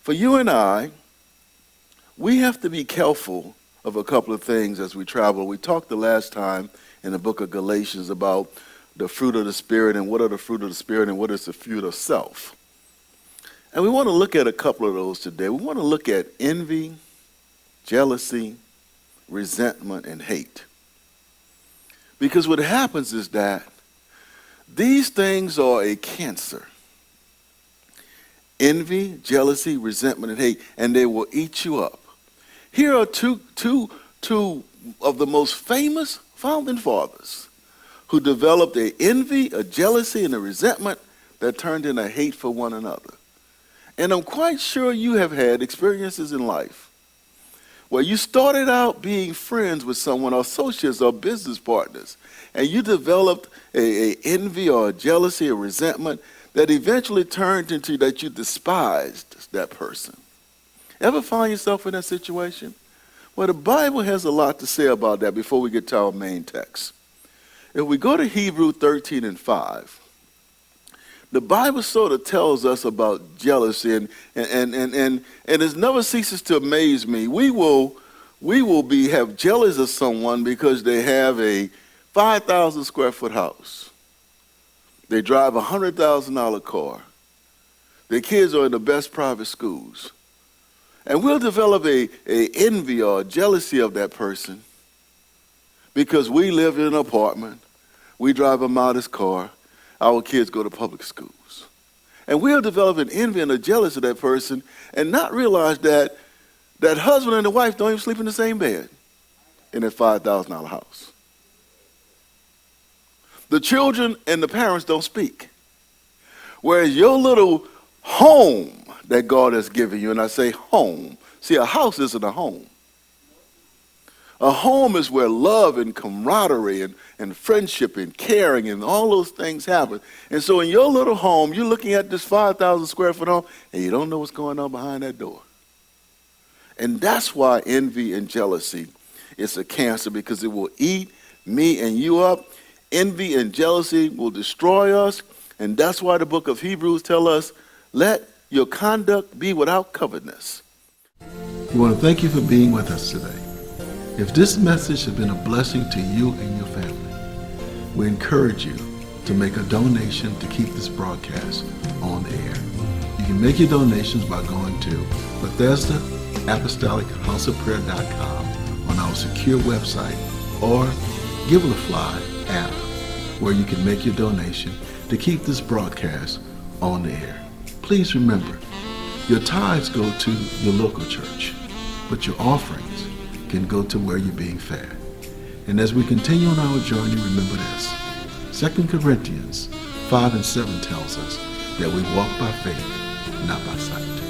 For you and I, we have to be careful of a couple of things as we travel. We talked the last time in the book of Galatians about the fruit of the Spirit and what are the fruit of the Spirit and what is the fruit of self. And we want to look at a couple of those today. We want to look at envy, jealousy, resentment, and hate. Because what happens is that these things are a cancer. Envy, jealousy, resentment, and hate, and they will eat you up. Here are two of the most famous founding fathers who developed a envy, a jealousy, and a resentment that turned into hate for one another. And I'm quite sure you have had experiences in life where you started out being friends with someone, or associates, or business partners, and you developed a envy or a jealousy or resentment that eventually turned into that you despised that person. Ever find yourself in that situation? Well, the Bible has a lot to say about that before we get to our main text. If we go to Hebrews 13 and 5, the Bible sort of tells us about jealousy, and it never ceases to amaze me. We will have jealous of someone because they have a 5,000 square foot house. They drive a $100,000 car. Their kids are in the best private schools. And we'll develop a envy or a jealousy of that person because we live in an apartment, we drive a modest car, our kids go to public schools. And we'll develop an envy and a jealousy of that person and not realize that that husband and the wife don't even sleep in the same bed in that $5,000 house. The children and the parents don't speak. Whereas your little home that God has given you, and I say home, see, a house isn't a home. A home is where love and camaraderie and friendship and caring and all those things happen. And so in your little home, you're looking at this 5,000 square foot home, and you don't know what's going on behind that door. And that's why envy and jealousy is a cancer, because it will eat me and you up. Envy and jealousy will destroy us. And that's why the book of Hebrews tells us, let your conduct be without covetousness. We want to thank you for being with us today. If this message has been a blessing to you and your family, we encourage you to make a donation to keep this broadcast on air. You can make your donations by going to Bethesda ApostolicHouseofPrayer.com on our secure website, or Givelify app, where you can make your donation to keep this broadcast on the air. Please remember, your tithes go to your local church, but your offerings can go to where you're being fed. And as we continue on our journey, remember this. 2 Corinthians 5 and 7 tells us that we walk by faith, not by sight.